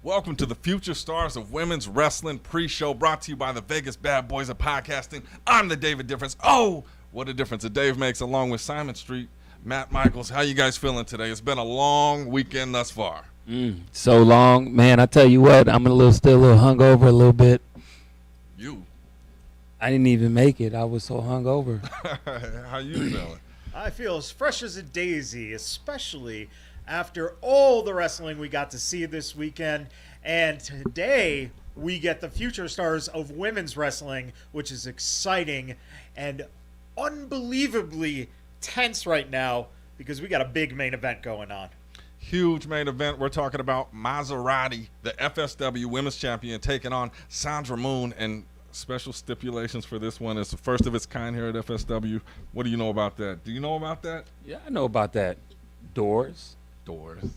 Welcome to the Future Stars of Women's Wrestling pre-show brought to you by the Vegas Bad Boys of Podcasting. I'm the David Difference. Oh, what a difference a Dave makes, along with Simon Street, Matt Michaels. How you guys feeling today? It's been a long weekend thus far. So long. Man, I tell you what, I'm still a little hungover a little bit. You? I didn't even make it. I was so hungover. How you feeling? I feel as fresh as a daisy, especially after all the wrestling we got to see this weekend. And today we get the Future Stars of Women's Wrestling, which is exciting and unbelievably tense right now because we got a big main event going on. Huge main event. We're talking about Maserati, the FSW Women's Champion, taking on Sandra Moon, and special stipulations for this one. It's the first of its kind here at FSW. What do you know about that? Do you know about that? Yeah, I know about that. Doors,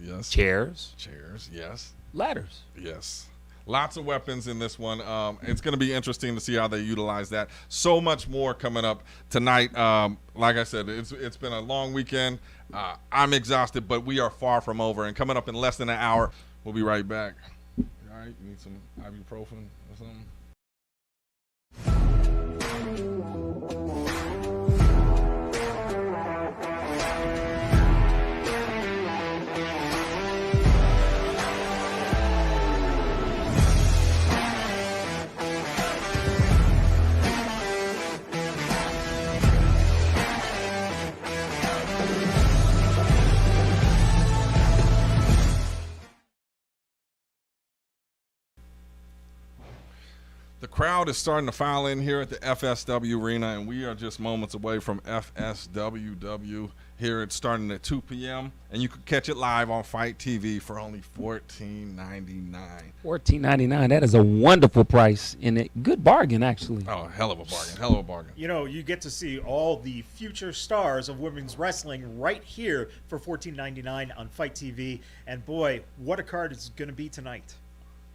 yes. chairs, yes. ladders. Yes. Lots of weapons in this one. It's going to be interesting to see how they utilize that. So much more coming up tonight. Like I said, it's been a long weekend. I'm exhausted, but we are far from over. And coming up in less than an hour, we'll be right back. All right, you need some ibuprofen or something? The crowd is starting to file in here at the FSW Arena, and we are just moments away from FSWW here. It's starting at 2 p.m., and you can catch it live on Fite TV for only $14.99. $14.99. That is a wonderful price and a good bargain, actually. Oh, hell of a bargain. You know, you get to see all the future stars of women's wrestling right here for $14.99 on Fite TV. And boy, what a card it's going to be tonight.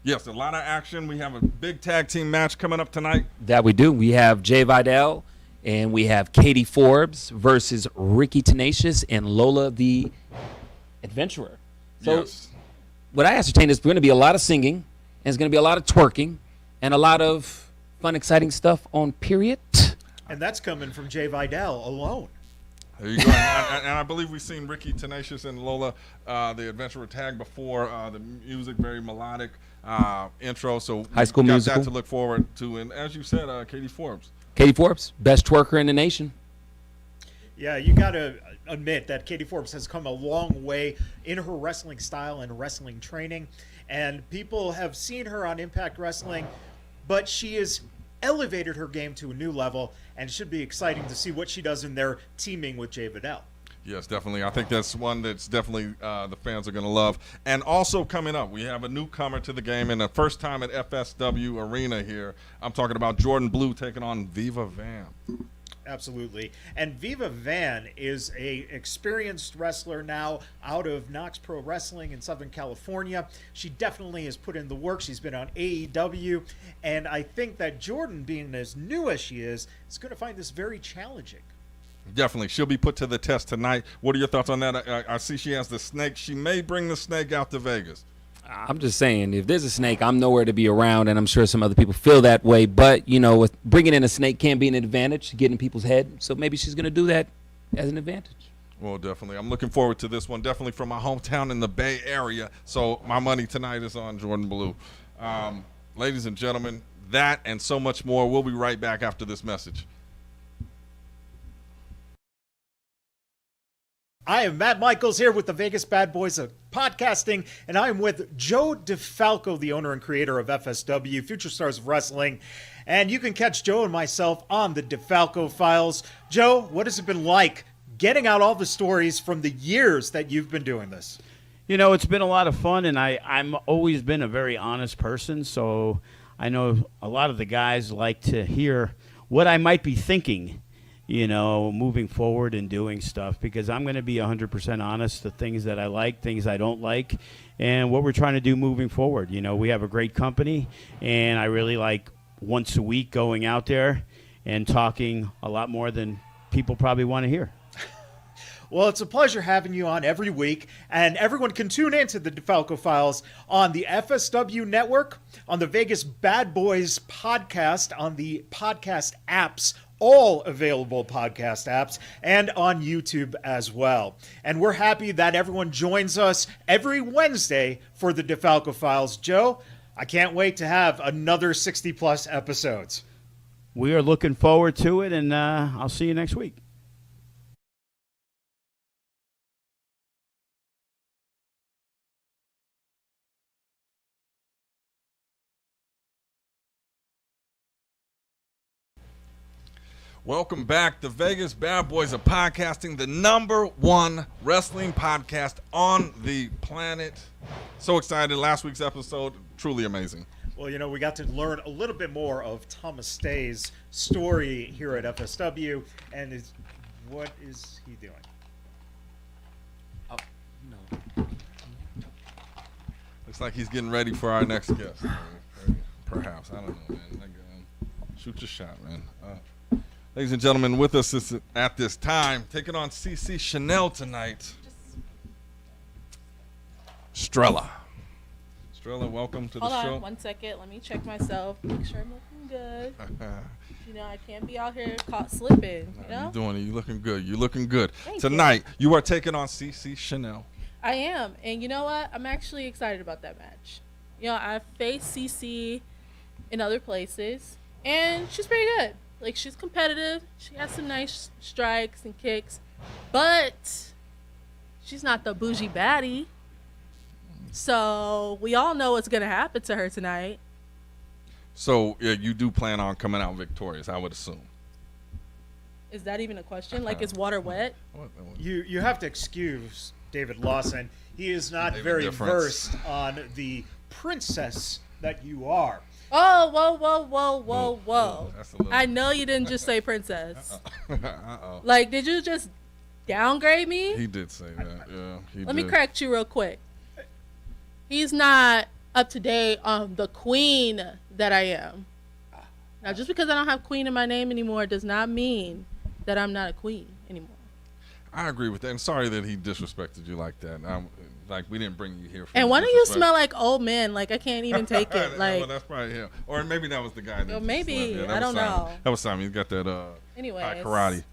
Yes, a lot of action. We have a big tag team match coming up tonight. That we do. We have Jay Vidal and we have Katie Forbes versus Ricky Tenacious and Lola the Adventurer. So yes. What I ascertained is going to be a lot of singing, and there's going to be a lot of twerking, and a lot of fun, exciting stuff on Period. And that's coming from Jay Vidal alone. There you go. and I believe we've seen Ricky Tenacious and Lola, the Adventurer, tag before. The music, very melodic intro. So High School got Musical. that to look forward to. And as you said, Katie Forbes. Katie Forbes, best twerker in the nation. Yeah, you got to admit that Katie Forbes has come a long way in her wrestling style and wrestling training. And people have seen her on Impact Wrestling, but she has elevated her game to a new level, and it should be exciting to see what she does in there teaming with Jay Vidal. Yes, definitely. I think that's one that's definitely the fans are going to love. And also coming up, we have a newcomer to the game, and the first time at FSW Arena here. I'm talking about Jordan Blue taking on Viva Van. Absolutely. And Viva Van is a experienced wrestler now out of Knox Pro Wrestling in Southern California. She definitely has put in the work. She's been on AEW. And I think that Jordan, being as new as she is going to find this very challenging. Definitely. She'll be put to the test tonight. What are your thoughts on that? I see she has the snake. She may bring the snake out to Vegas. I'm just saying, if there's a snake, I'm nowhere to be around, and I'm sure some other people feel that way. But, you know, with bringing in a snake can be an advantage, getting in people's head. So maybe she's going to do that as an advantage. Well, definitely. I'm looking forward to this one. Definitely from my hometown in the Bay Area. So my money tonight is on Jordan Blue. Ladies and gentlemen, that and so much more. We'll be right back after this message. I am Matt Michaels here with the Vegas Bad Boys of Podcasting, and I am with Joe DeFalco, the owner and creator of FSW, Future Stars of Wrestling. And you can catch Joe and myself on the DeFalco Files. Joe, what has it been like getting out all the stories from the years that you've been doing this? You know, it's been a lot of fun, and I'm always been a very honest person, so I know a lot of the guys like to hear what I might be thinking, you know, moving forward and doing stuff, because I'm going to be 100% honest, the things that I like, things I don't like, and what we're trying to do moving forward. You know, we have a great company, and I really like once a week going out there and talking a lot more than people probably want to hear. Well, it's a pleasure having you on every week, and everyone can tune into the DeFalco Files on the FSW Network, on the Vegas Bad Boys podcast, on the podcast apps, all available podcast apps, and on YouTube as well. And we're happy that everyone joins us every Wednesday for the DeFalco Files. Joe, I can't wait to have another 60-plus episodes. We are looking forward to it, and I'll see you next week. Welcome back. The Vegas Bad Boys of Podcasting, the #1 wrestling podcast on the planet. So excited. Last week's episode, truly amazing. Well, you know, we got to learn a little bit more of Thomas Stay's story here at FSW, and what is he doing? Oh, no. Looks like he's getting ready for our next guest. Perhaps. I don't know, man. Shoot your shot, man. Ladies and gentlemen, with us at this time, taking on CC Chanel tonight, Strella. Strella, welcome to the show. Hold on 1 second. Let me check myself. Make sure I'm looking good. You know, I can't be out here caught slipping. You know? You're doing it. You're looking good. You're looking good. Thank Tonight, you are taking on CC Chanel. I am. And you know what? I'm actually excited about that match. You know, I've faced CC in other places, and she's pretty good. Like, she's competitive. She has some nice strikes and kicks. But she's not the bougie baddie. So we all know what's going to happen to her tonight. So, yeah, you do plan on coming out victorious, I would assume. Is that even a question? Like, is water wet? You have to excuse David Lawson. He is not very versed on the princess that you are. Oh, whoa. That's a little... I know you didn't just say princess. Uh-oh. Like, did you just downgrade me? He did say that, yeah. Let me correct you real quick. He's not up to date on the queen that I am. Now, just because I don't have queen in my name anymore does not mean that I'm not a queen anymore. I agree with that. And sorry that he disrespected you like that. Like, we didn't bring you here for and why don't you smell like old men? Like, I can't even take it. Like, well, that's probably him. Or maybe that was the guy. That maybe. Yeah, I don't know. That was Simon. He's got that Anyways. karate.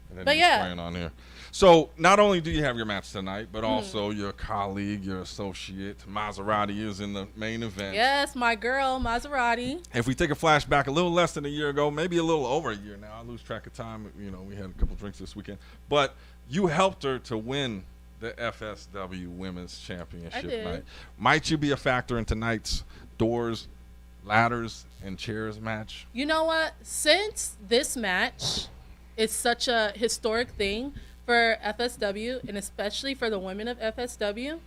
And then But he's yeah. spraying on here. So, not only do you have your match tonight, but also your colleague, your associate, Maserati, is in the main event. Yes, my girl, Maserati. If we take a flashback a little less than a year ago, maybe a little over a year now, I lose track of time. You know, we had a couple drinks this weekend. But you helped her to win the FSW Women's Championship I did. night. Might you be a factor in tonight's doors, ladders, and chairs match? You know what? Since this match is such a historic thing for FSW, and especially for the women of FSW,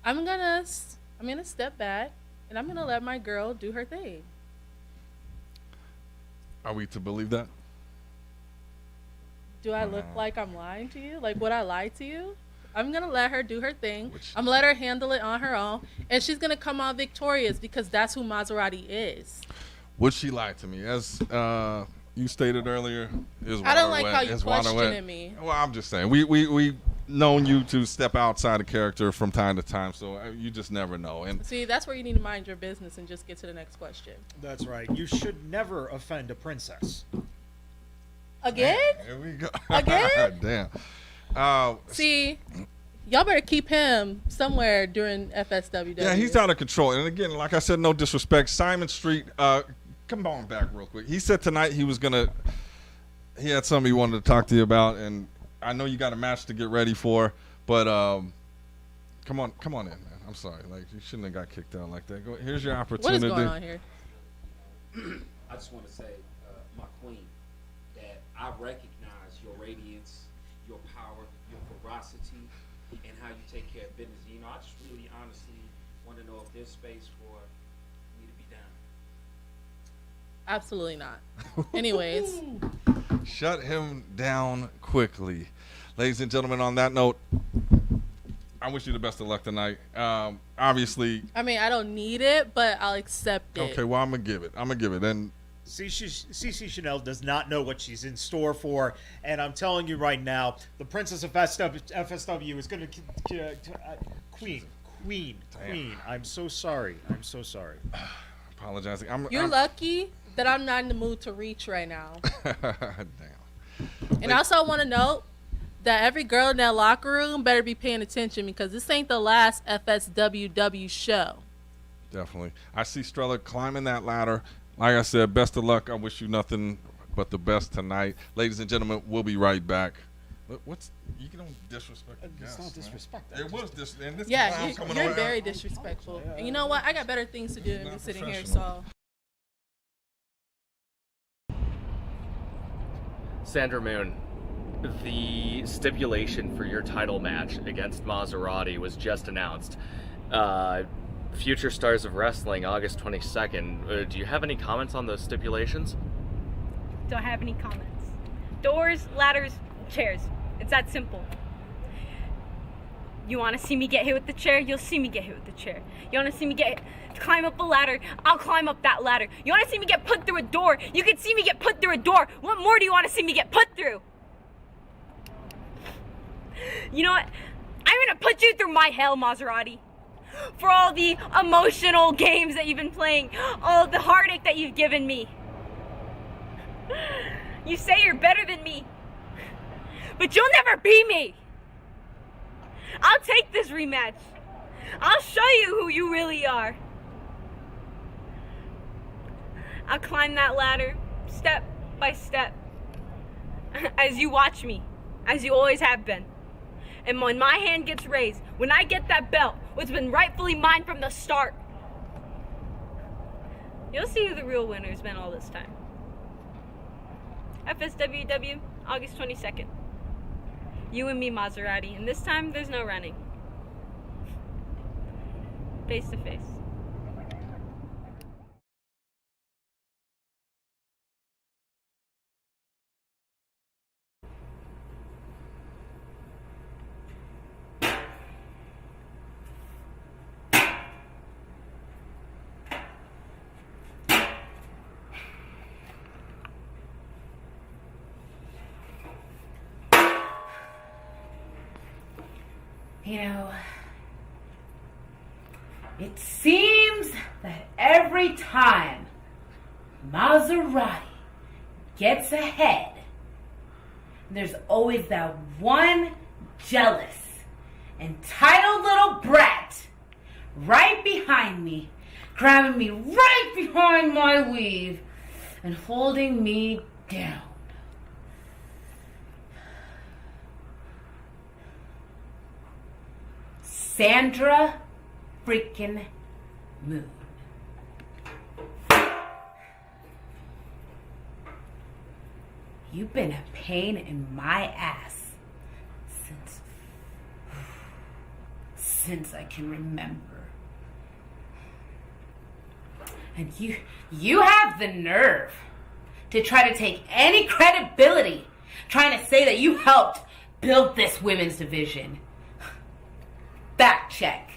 I'm gonna step back and I'm gonna let my girl do her thing. Are we to believe that? Do I look like I'm lying to you? Like, would I lie to you? I'm gonna let her do her thing. Which- I'm gonna let her handle it on her own, and she's gonna come out victorious because that's who Maserati is. Would she lie to me? As you stated earlier, is water I don't like wet? how you Is water wet? questioning me. Well, I'm just saying. We known you to step outside of character from time to time, so you just never know. And See, that's where you need to mind your business and just get to the next question. That's right. You should never offend a princess. Again? Here we go. Again? Damn. See, y'all better keep him somewhere during FSWW. Yeah, he's out of control. And again, like I said, no disrespect. Simon Street, come on back real quick. He said tonight he had something he wanted to talk to you about, and I know you got a match to get ready for, but come on in, man. I'm sorry. Like, you shouldn't have got kicked out like that. Here's your What is opportunity. going on here? I just want to say, my queen, that I recognize your radiance, your power, your ferocity, and how you take care of business. You know, I just really honestly want to know if there's space for me to be down. Absolutely not. Anyways, Shut him down quickly. Ladies and gentlemen, on that note, I wish you the best of luck tonight. Obviously, I mean, I don't need it, but I'll accept it. okay, well, I'm going to give it. And CC Chanel does not know what she's in store for, and I'm telling you right now, the Princess of FSW is going to Queen. I'm so sorry. Apologizing. You're lucky that I'm not in the mood to reach right now. Damn. And also, I want to note that every girl in that locker room better be paying attention because this ain't the last FSWW show. Definitely. I see Strella climbing that ladder. Like I said, best of luck. I wish you nothing but the best tonight. Ladies and gentlemen, we'll be right back. You don't disrespect the guests. It's not disrespect. It was disrespect. Yeah, you're very disrespectful. And you know what? I got better things to do than be sitting here, so. Sandra Moon, the stipulation for your title match against Maserati was just announced. Future Stars of Wrestling, August 22nd. Do you have any comments on those stipulations? Don't have any comments. Doors, ladders, chairs. It's that simple. You want to see me get hit with the chair? You'll see me get hit with the chair. You want to see me climb up a ladder? I'll climb up that ladder. You want to see me get put through a door? You can see me get put through a door. What more do you want to see me get put through? You know what? I'm going to put you through my hell, Maserati. For all the emotional games that you've been playing, all the heartache that you've given me. You say you're better than me, but you'll never be me. I'll take this rematch. I'll show you who you really are. I'll climb that ladder step by step as you watch me, as you always have been. And when my hand gets raised, when I get that belt, what's been rightfully mine from the start, you'll see who the real winner has been all this time. FSWW, August 22nd. You and me, Maserati, and this time there's no running. Face to face. You know, it seems that every time Maserati gets ahead, there's always that one jealous, entitled little brat right behind me, grabbing me right behind my weave and holding me down. Sandra freaking Moon. You've been a pain in my ass since I can remember. And you have the nerve to try to take any credibility trying to say that you helped build this women's division. Fact check.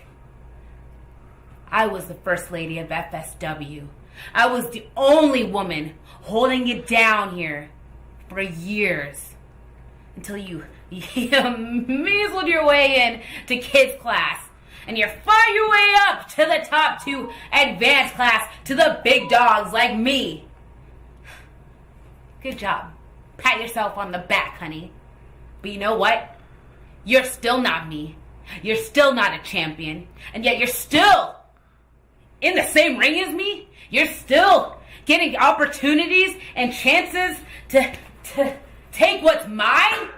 I was the first lady of FSW. I was the only woman holding it down here for years until you measled your way in to kids class and you fought your way up to the top to advanced class to the big dogs like me. Good job. Pat yourself on the back, honey. But you know what? You're still not me. You're still not a champion, and yet you're still in the same ring as me. You're still getting opportunities and chances to take what's mine,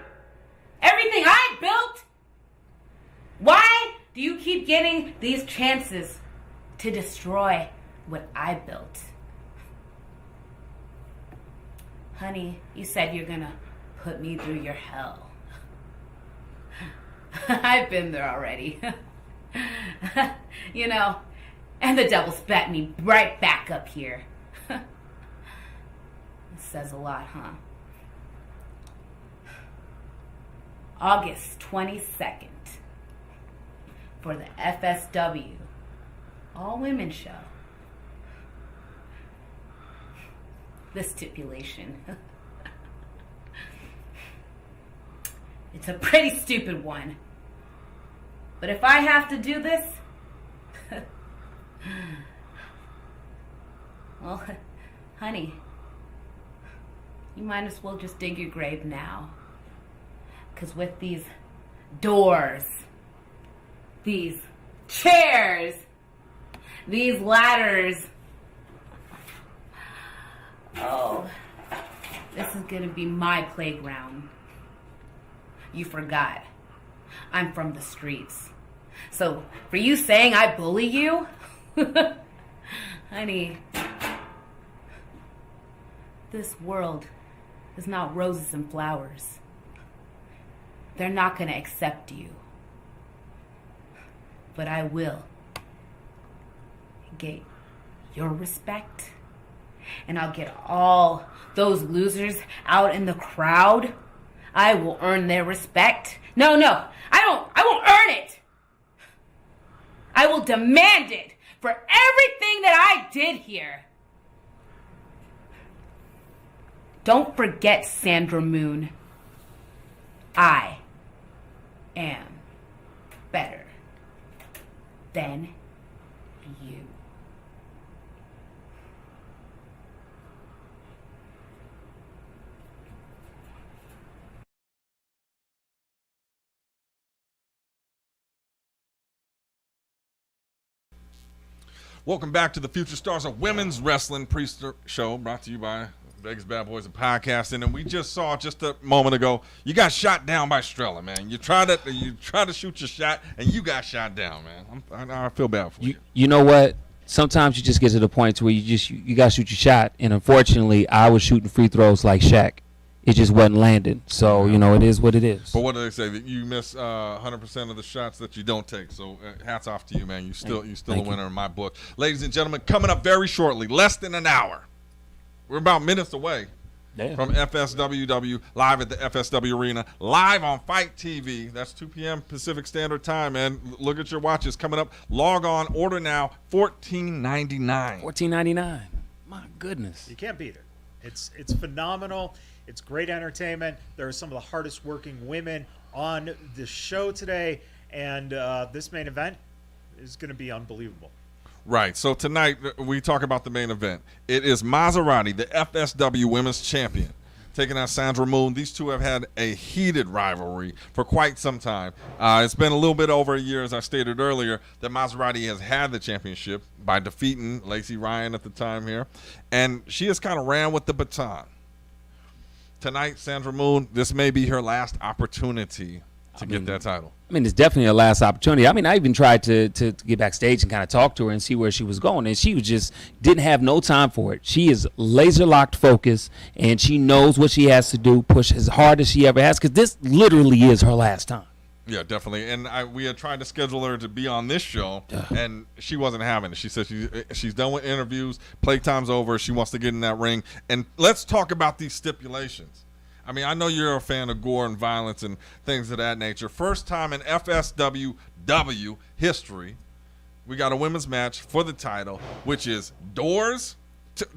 everything I built. Why do you keep getting these chances to destroy what I built? Honey, you said you're gonna put me through your hell. I've been there already. You know, and the devil spat me right back up here. It says a lot, huh? August 22nd for the FSW All Women Show. the stipulation. It's a pretty stupid one. But if I have to do this, well, honey, you might as well just dig your grave now. 'Cause with these doors, these chairs, these ladders, oh, this is gonna be my playground. You forgot. I'm from the streets. So, for you saying I bully you, honey, this world is not roses and flowers. They're not gonna accept you. But I will get your respect, and I'll get all those losers out in the crowd. I will earn their respect. No, I won't earn it. I will demand it for everything that I did here. Don't forget, Sandra Moon. I am better than you. Welcome back to the Future Stars of Women's Wrestling Pre-Show, brought to you by Vegas Bad Boys and Podcasting. And we just saw just a moment ago, you got shot down by Strella, man. You tried to shoot your shot, and you got shot down, man. I feel bad for you. You know what? Sometimes you just get to the point where you got to shoot your shot. And unfortunately, I was shooting free throws like Shaq. It just wasn't landing. So, it is what it is. But what do they say? That you miss 100% of the shots that you don't take. So hats off to you, man. You still a winner in my book. Ladies and gentlemen, coming up very shortly, less than an hour. We're about minutes away from FSWW, live at the FSW Arena, live on Fite TV. That's 2 p.m. Pacific Standard Time, man. Look at your watches coming up. Log on, order now, $14.99. $14.99. My goodness. You can't beat it. It's phenomenal. It's great entertainment. There are some of the hardest working women on the show today, and this main event is going to be unbelievable. Right. So tonight we talk about the main event. It is Maserati, the FSW Women's Champion, taking on Sandra Moon. These two have had a heated rivalry for quite some time. It's been a little bit over a year, as I stated earlier, that Maserati has had the championship by defeating Lacey Ryan at the time here, and she has kind of ran with the baton. Tonight, Sandra Moon, this may be her last opportunity to get that title. It's definitely a last opportunity. I even tried to get backstage and kind of talk to her and see where she was going, and she was just didn't have no time for it. She is laser locked focused, and she knows what she has to do, push as hard as she ever has, because this literally is her last time. Yeah, definitely. And we had tried to schedule her to be on this show, and she wasn't having it. She said she's done with interviews, playtime's over, she wants to get in that ring. And let's talk about these stipulations. I know you're a fan of gore and violence and things of that nature. First time in FSWW history, we got a women's match for the title, which is doors.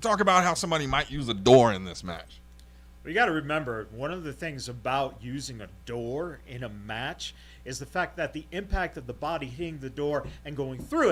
Talk about how somebody might use a door in this match. Well, you got to remember, one of the things about using a door in a match is the fact that the impact of the body hitting the door and going through